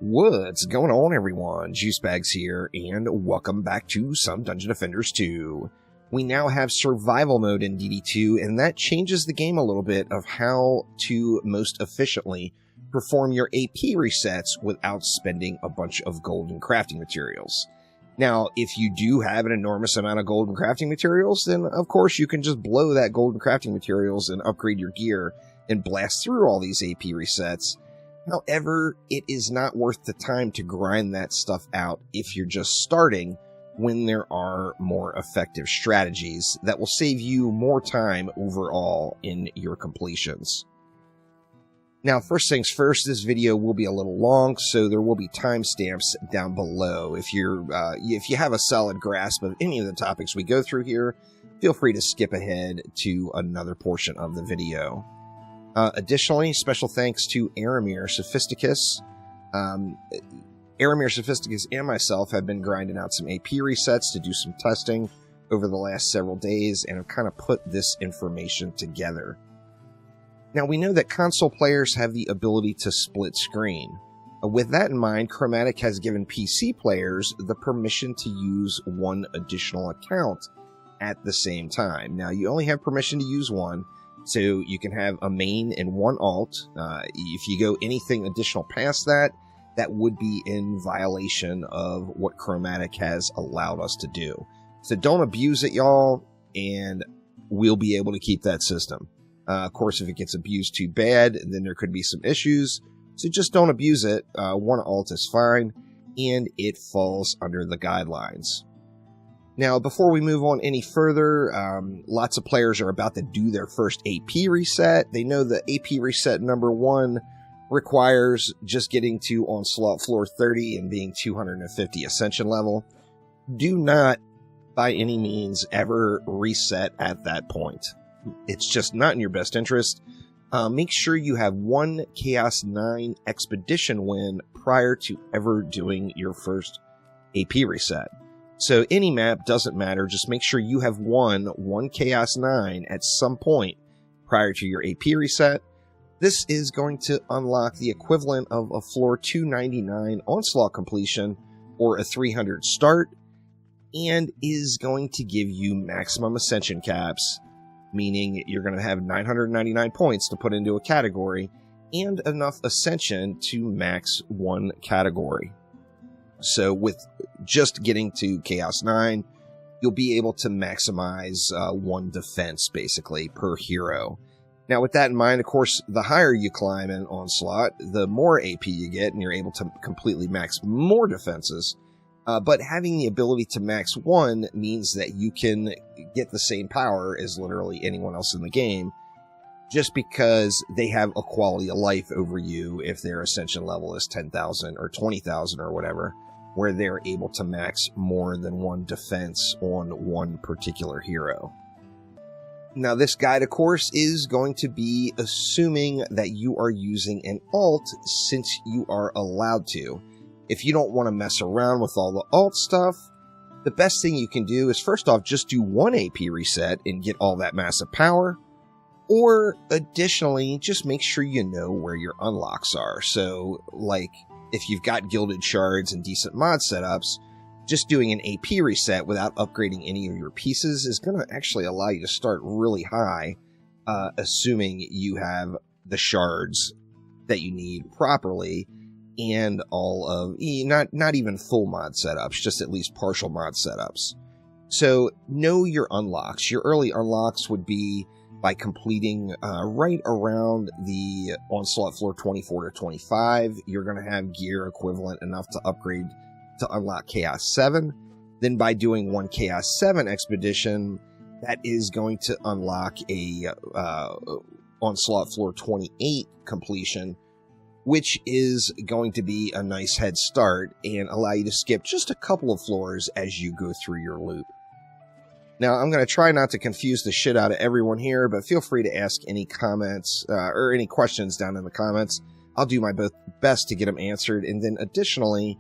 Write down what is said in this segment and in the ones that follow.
What's going on, everyone? Juicebags here, and welcome back to some Dungeon Defenders 2. We now have survival mode in DD2, and that changes the game a little bit of how to most efficiently perform your AP resets without spending a bunch of gold and crafting materials. Now, if you do have an enormous amount of gold and crafting materials, then of course you can just blow that gold and crafting materials and upgrade your gear and blast through all these AP resets. However, it is not worth the time to grind that stuff out if you're just starting, when there are more effective strategies that will save you more time overall in your completions. Now, first things first, this video will be a little long, so there will be timestamps down below. If you have a solid grasp of any of the topics we go through here, feel free to skip ahead to another portion of the video. Additionally, special thanks to Arymer and Sophisticus. Arymer and Sophisticus and myself have been grinding out some AP resets to do some testing over the last several days and have kind of put this information together. Now, we know that console players have the ability to split screen. With that in mind, Chromatic has given PC players the permission to use one additional account at the same time. Now, you only have permission to use one, so you can have a main and one alt. If you go anything additional past that, that would be in violation of what Chromatic has allowed us to do. So don't abuse it, y'all, and we'll be able to keep that system. Of course, if it gets abused too bad, then there could be some issues. So just don't abuse it. One alt is fine, and it falls under the guidelines. Now, before we move on any further, lots of players are about to do their first AP reset. They know the AP reset number 1 requires just getting to Onslaught floor 30 and being 250 Ascension level. Do not, by any means, ever reset at that point. It's just not in your best interest. Make sure you have one Chaos 9 Expedition win prior to ever doing your first AP reset. So any map doesn't matter, just make sure you have won one Chaos 9 at some point prior to your AP reset. This is going to unlock the equivalent of a floor 299 Onslaught completion or a 300 start, and is going to give you maximum Ascension caps, meaning you're going to have 999 points to put into a category and enough Ascension to max one category. So with just getting to Chaos 9, you'll be able to maximize one defense, basically, per hero. Now, with that in mind, of course, the higher you climb in Onslaught, the more AP you get, and you're able to completely max more defenses. But having the ability to max one means that you can get the same power as literally anyone else in the game, just because they have a quality of life over you if their Ascension level is 10,000 or 20,000 or whatever, where they're able to max more than one defense on one particular hero. Now, this guide, of course, is going to be assuming that you are using an alt, since you are allowed to. If you don't want to mess around with all the alt stuff, the best thing you can do is, first off, just do one AP reset and get all that massive power. Or, additionally, just make sure you know where your unlocks are. So, like, if you've got gilded shards and decent mod setups, just doing an AP reset without upgrading any of your pieces is going to actually allow you to start really high, assuming you have the shards that you need properly, and all of, not even full mod setups, just at least partial mod setups. So know your unlocks. Your early unlocks would be by completing right around the Onslaught floor 24 to 25. You're going to have gear equivalent enough to upgrade to unlock Chaos 7. Then by doing one Chaos 7 expedition, that is going to unlock a Onslaught floor 28 completion, which is going to be a nice head start and allow you to skip just a couple of floors as you go through your loop. Now, I'm going to try not to confuse the shit out of everyone here, but feel free to ask any comments or any questions down in the comments. I'll do my best to get them answered. And then additionally,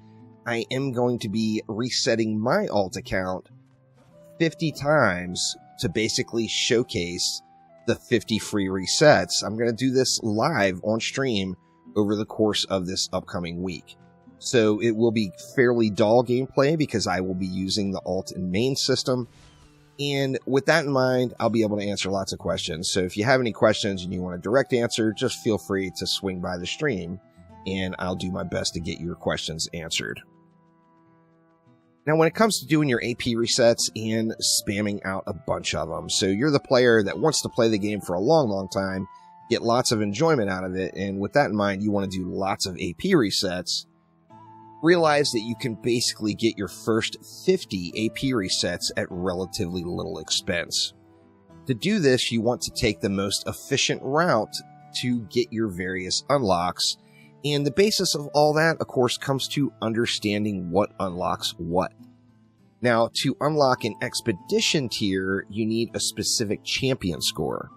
I am going to be resetting my alt account 50 times to basically showcase the 50 free resets. I'm going to do this live on stream over the course of this upcoming week. So it will be fairly dull gameplay because I will be using the alt and main system. And with that in mind, I'll be able to answer lots of questions. So if you have any questions and you want a direct answer, just feel free to swing by the stream and I'll do my best to get your questions answered. Now, when it comes to doing your AP resets and spamming out a bunch of them, so you're the player that wants to play the game for a long, long time, get lots of enjoyment out of it, and with that in mind, you want to do lots of AP resets, realize that you can basically get your first 50 AP resets at relatively little expense. To do this, you want to take the most efficient route to get your various unlocks, and the basis of all that, of course, comes to understanding what unlocks what. Now, to unlock an expedition tier, you need a specific champion score.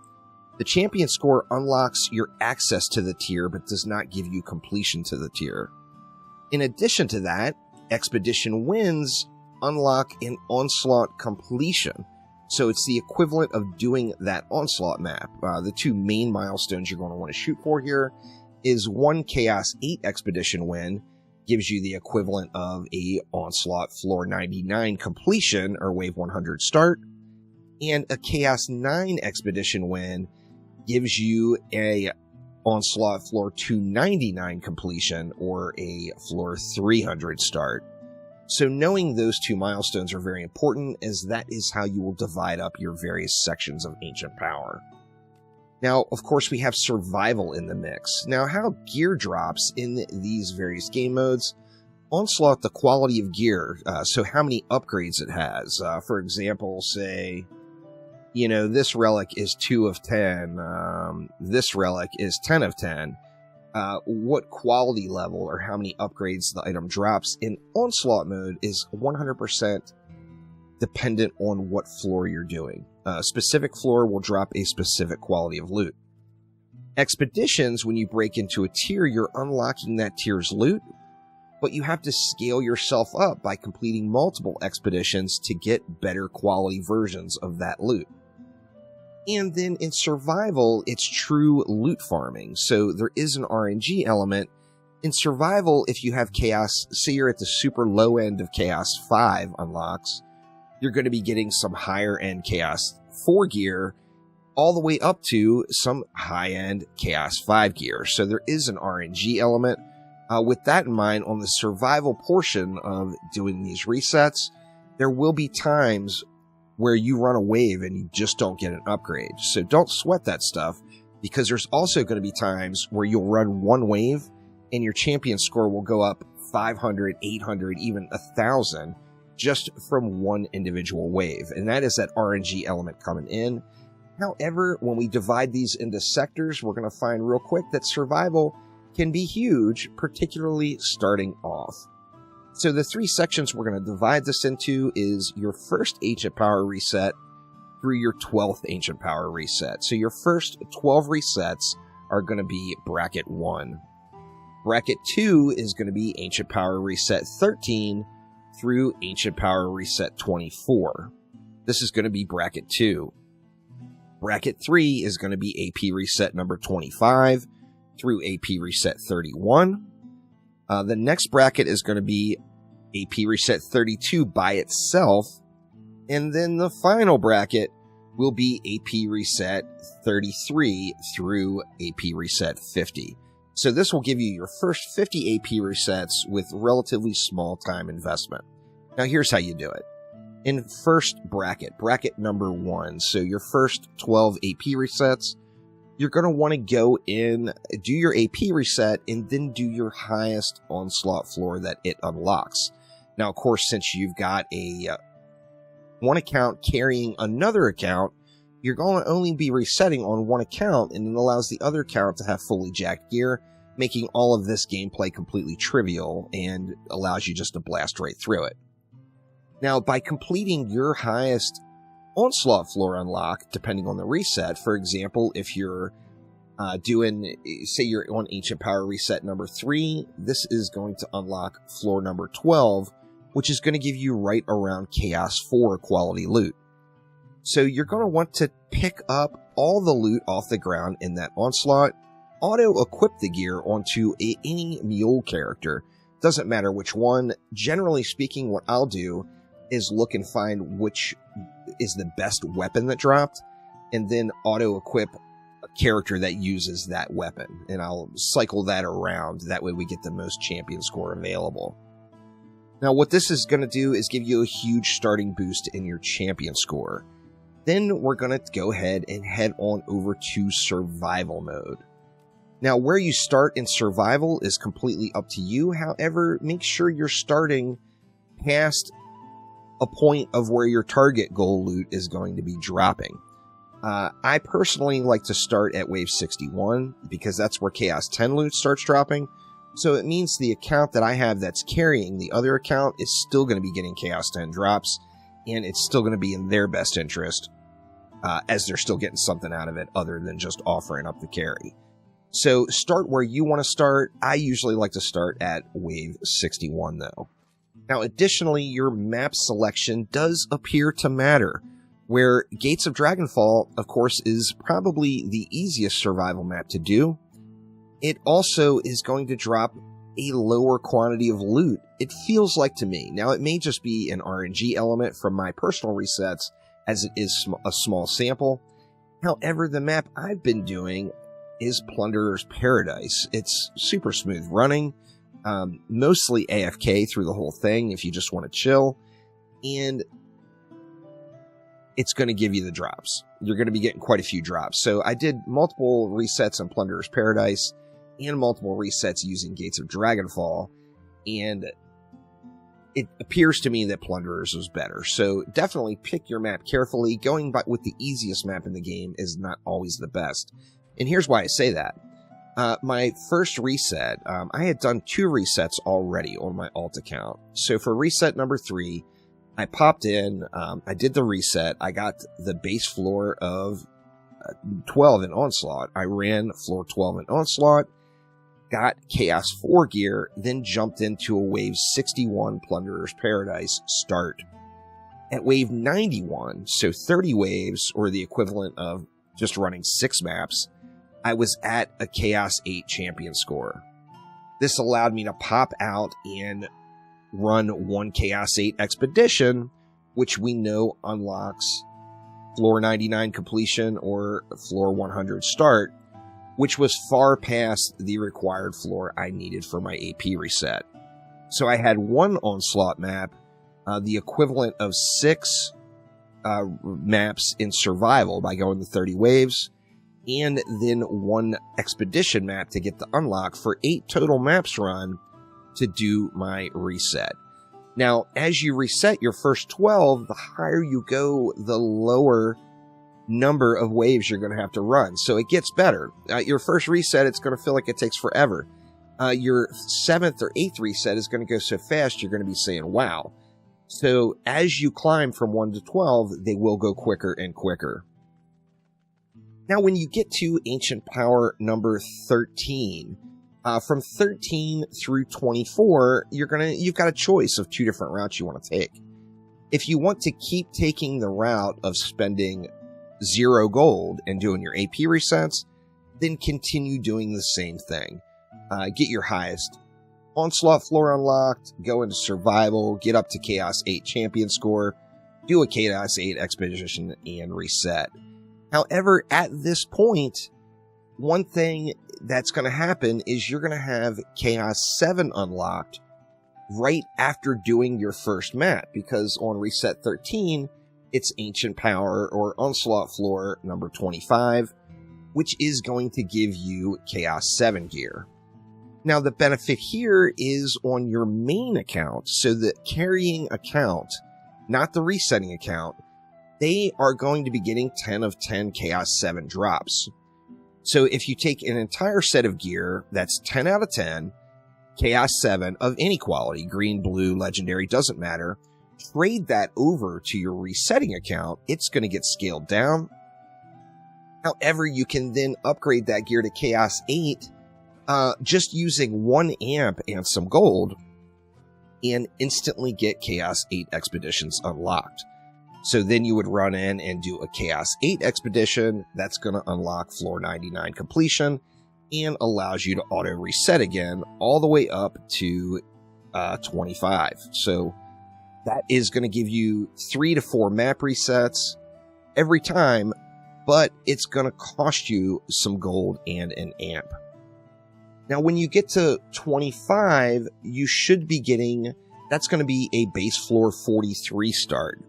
The champion score unlocks your access to the tier, but does not give you completion to the tier. In addition to that, expedition wins unlock an onslaught completion. So it's the equivalent of doing that onslaught map. The two main milestones you're going to want to shoot for here is one Chaos 8 expedition win, gives you the equivalent of a onslaught floor 99 completion or wave 100 start, and a Chaos 9 expedition win gives you a onslaught floor 299 completion or a floor 300 start. So knowing those two milestones are very important, as that is how you will divide up your various sections of Ancient Power. Now, of course, we have survival in the mix. Now, how gear drops in these various game modes. Onslaught, the quality of gear, so how many upgrades it has. For example, say, you know, this relic is 2 of 10, this relic is 10 of 10. What quality level or how many upgrades the item drops in Onslaught mode is 100% dependent on what floor you're doing. A specific floor will drop a specific quality of loot. Expeditions, when you break into a tier, you're unlocking that tier's loot, but you have to scale yourself up by completing multiple expeditions to get better quality versions of that loot. And then in survival, it's true loot farming. So there is an RNG element. In survival, if you have Chaos, say you're at the super low end of Chaos 5 unlocks, you're going to be getting some higher end Chaos 4 gear all the way up to some high end Chaos 5 gear. So there is an RNG element. With that in mind, on the survival portion of doing these resets, there will be times where you run a wave and you just don't get an upgrade. So don't sweat that stuff, because there's also going to be times where you'll run one wave and your champion score will go up 500, 800, even 1,000 just from one individual wave. And that is that RNG element coming in. However, when we divide these into sectors, we're going to find real quick that survival can be huge, particularly starting off. So the three sections we're going to divide this into is your first Ancient Power reset through your 12th Ancient Power reset. So your first 12 resets are going to be Bracket 1. Bracket 2 is going to be Ancient Power reset 13 through Ancient Power reset 24. This is going to be Bracket 2. Bracket 3 is going to be AP reset number 25 through AP reset 31. The next bracket is going to be AP reset 32 by itself. And then the final bracket will be AP reset 33 through AP reset 50. So this will give you your first 50 AP resets with relatively small time investment. Now here's how you do it. In first bracket number 1, so your first 12 AP resets, you're going to want to go in, do your AP reset, and then do your highest onslaught floor that it unlocks. Now, of course, since you've got a one account carrying another account, you're going to only be resetting on one account, and it allows the other account to have fully jacked gear, making all of this gameplay completely trivial and allows you just to blast right through it. Now, by completing your highest onslaught floor unlock, depending on the reset, for example, if you're say you're on Ancient Power reset number 3, this is going to unlock floor number 12, which is going to give you right around Chaos 4 quality loot. So you're going to want to pick up all the loot off the ground in that onslaught, auto-equip the gear onto any mule character. Doesn't matter which one. Generally speaking, what I'll do is look and find which is the best weapon that dropped, and then auto-equip a character that uses that weapon. And I'll cycle that around. That way we get the most champion score available. Now, what this is going to do is give you a huge starting boost in your champion score. Then we're going to go ahead and head on over to survival mode. Now, where you start in survival is completely up to you. However, make sure you're starting past a point of where your target goal loot is going to be dropping. I personally like to start at wave 61 because that's where Chaos 10 loot starts dropping. So it means the account that I have that's carrying the other account is still going to be getting Chaos 10 drops, and it's still going to be in their best interest, as they're still getting something out of it other than just offering up the carry. So start where you want to start. I usually like to start at wave 61 though. Now additionally, your map selection does appear to matter, where Gates of Dragonfall, of course, is probably the easiest survival map to do. It also is going to drop a lower quantity of loot, it feels like to me. Now, it may just be an RNG element from my personal resets, as it is a small sample. However, the map I've been doing is Plunderer's Paradise. It's super smooth running, mostly AFK through the whole thing if you just want to chill, and it's going to give you the drops. You're going to be getting quite a few drops. So I did multiple resets on Plunderer's Paradise and multiple resets using Gates of Dragonfall, and it appears to me that Plunderers was better. So definitely pick your map carefully. Going by with the easiest map in the game is not always the best. And here's why I say that. My first reset, I had done 2 resets already on my alt account. So for reset number 3, I popped in, I did the reset, I got the base floor of 12 in Onslaught, I ran floor 12 in Onslaught, got Chaos 4 gear, then jumped into a wave 61 Plunderer's Paradise start. At wave 91, so 30 waves, or the equivalent of just running 6 maps, I was at a Chaos 8 champion score. This allowed me to pop out and run 1 Chaos 8 expedition, which we know unlocks floor 99 completion or floor 100 start, which was far past the required floor I needed for my AP reset. So I had 1 Onslaught map, the equivalent of 6 maps in survival by going to 30 waves, and then 1 expedition map to get the unlock for 8 total maps run to do my reset. Now, as you reset your first 12, the higher you go, the lower number of waves you're going to have to run. So it gets better. Your first reset, it's going to feel like it takes forever. Your 7th or 8th reset is going to go so fast, you're going to be saying, wow. So as you climb from 1 to 12, they will go quicker and quicker. Now, when you get to Ancient Power number 13, from 13 through 24, you've got a choice of 2 different routes you want to take. If you want to keep taking the route of spending 0 gold and doing your AP resets, then continue doing the same thing. Get your highest Onslaught floor unlocked, go into survival, get up to Chaos 8 champion score, do a Chaos 8 expedition, and reset. However, at this point, one thing that's going to happen is you're going to have Chaos 7 unlocked right after doing your first map, because on reset 13, it's Ancient Power or Onslaught floor number 25, which is going to give you Chaos 7 gear. Now, the benefit here is on your main account, so the carrying account, not the resetting account, they are going to be getting 10 of 10 Chaos 7 drops. So if you take an entire set of gear, that's 10 out of 10, Chaos 7 of any quality, green, blue, legendary, doesn't matter, trade that over to your resetting account, it's going to get scaled down. However, you can then upgrade that gear to Chaos 8 just using 1 amp and some gold, and instantly get Chaos 8 expeditions unlocked. So then you would run in and do a Chaos 8 expedition. That's going to unlock floor 99 completion and allows you to auto reset again all the way up to 25. So that is going to give you 3 to 4 map resets every time, but it's going to cost you some gold and an amp. Now, when you get to 25, you should be getting, that's going to be a base floor 43 start,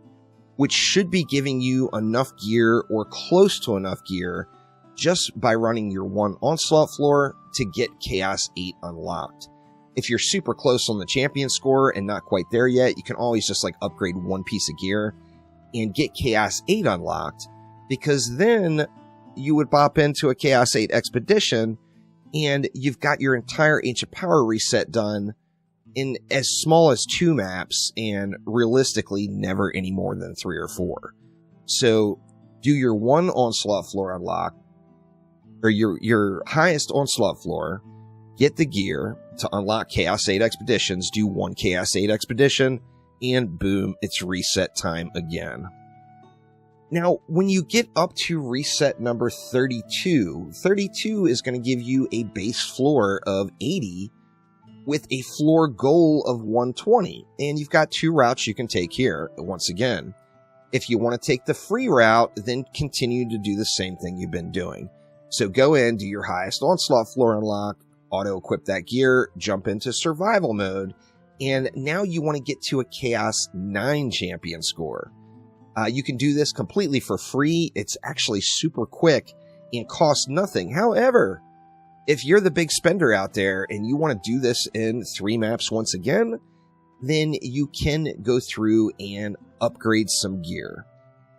which should be giving you enough gear or close to enough gear just by running your 1 onslaught floor to get Chaos 8 unlocked. If you're super close on the champion score and not quite there yet, you can always just like upgrade 1 piece of gear and get Chaos 8 unlocked, because then you would bop into a Chaos 8 expedition and you've got your entire Ancient Power reset done in as small as 2 maps, and realistically never any more than 3 or 4. So do your 1 onslaught floor unlock, or your highest onslaught floor, get the gear to unlock Chaos 8 expeditions, do 1 Chaos 8 expedition, and boom, it's reset time again. Now, when you get up to reset number 32, 32 is going to give you a base floor of 80 with a floor goal of 120. And you've got 2 routes you can take here, once again. If you want to take the free route, then continue to do the same thing you've been doing. So go in, do your highest onslaught floor unlock, auto-equip that gear, jump into survival mode, and now you want to get to a Chaos 9 champion score. You can do this completely for free. It's actually super quick and costs nothing. However, if you're the big spender out there and you want to do this in 3 maps once again, then you can go through and upgrade some gear.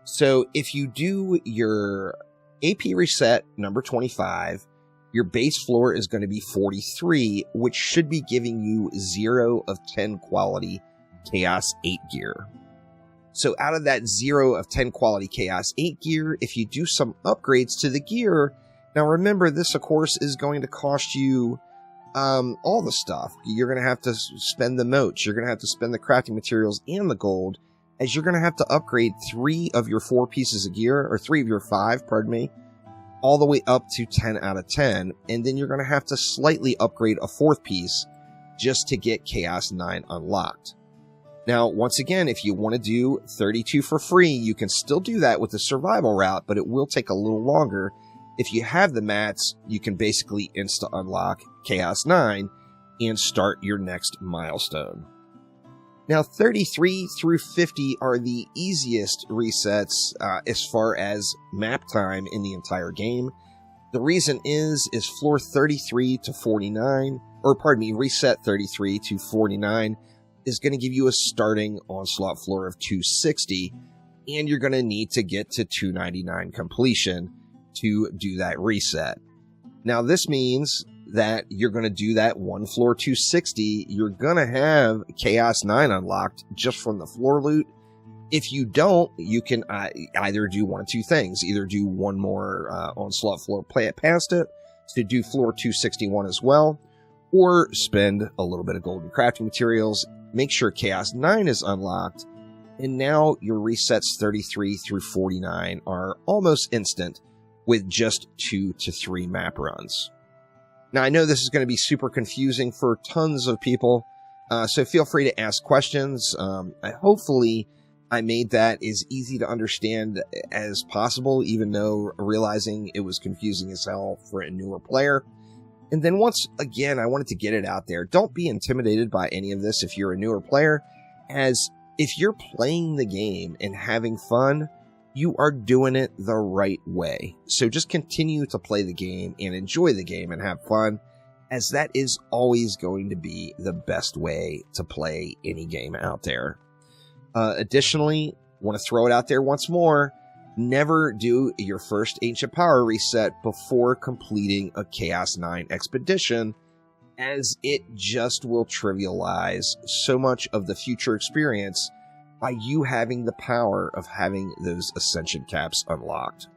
So if you do your AP reset number 25, your base floor is going to be 43, which should be giving you 0 of 10 quality Chaos 8 gear. So out of that 0 of 10 quality Chaos 8 gear, if you do some upgrades to the gear, now remember, this of course is going to cost you all the stuff. You're going to have to spend the motes, you're going to have to spend the crafting materials and the gold, as you're going to have to upgrade 3 of your 4 pieces of gear, or 3 of your 5, pardon me, all the way up to 10 out of 10, and then you're going to have to slightly upgrade a 4th piece just to get Chaos 9 unlocked. Now, once again, if you want to do 32 for free, you can still do that with the survival route, but it will take a little longer. If you have the mats, you can basically insta-unlock Chaos 9 and start your next milestone. Now, 33 through 50 are the easiest resets as far as map time in the entire game. The reason is floor 33 to 49, or pardon me, reset 33 to 49 is going to give you a starting onslaught floor of 260, and you're going to need to get to 299 completion to do that reset. Now, this means that you're going to do that 1 floor 260. You're going to have Chaos 9 unlocked just from the floor loot. If you don't, you can either do one of 2 things. Either do 1 more onslaught floor, play it past it, to do floor 261 as well, or spend a little bit of golden crafting materials, make sure Chaos 9 is unlocked, and now your resets 33 through 49 are almost instant with just 2 to 3 map runs. Now, I know this is going to be super confusing for tons of people, so feel free to ask questions. Hopefully, I made that as easy to understand as possible, even though realizing it was confusing as hell for a newer player. And then once again, I wanted to get it out there. Don't be intimidated by any of this if you're a newer player, as if you're playing the game and having fun, you are doing it the right way. So just continue to play the game and enjoy the game and have fun, as that is always going to be the best way to play any game out there. Additionally, want to throw it out there once more. Never do your first Ancient Power reset before completing a Chaos 9 expedition, as it just will trivialize so much of the future experience by you having the power of having those Ascension caps unlocked.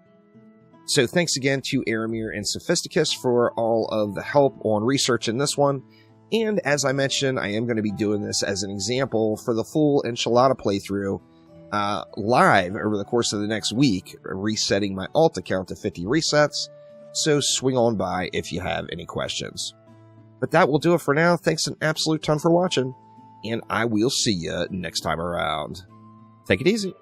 So thanks again to Arymer and Sophisticus for all of the help on researching this one. And as I mentioned, I am going to be doing this as an example for the full Enchilada playthrough live over the course of the next week, resetting my alt account to 50 resets. So swing on by if you have any questions. But that will do it for now. Thanks an absolute ton for watching, and I will see you next time around. Take it easy.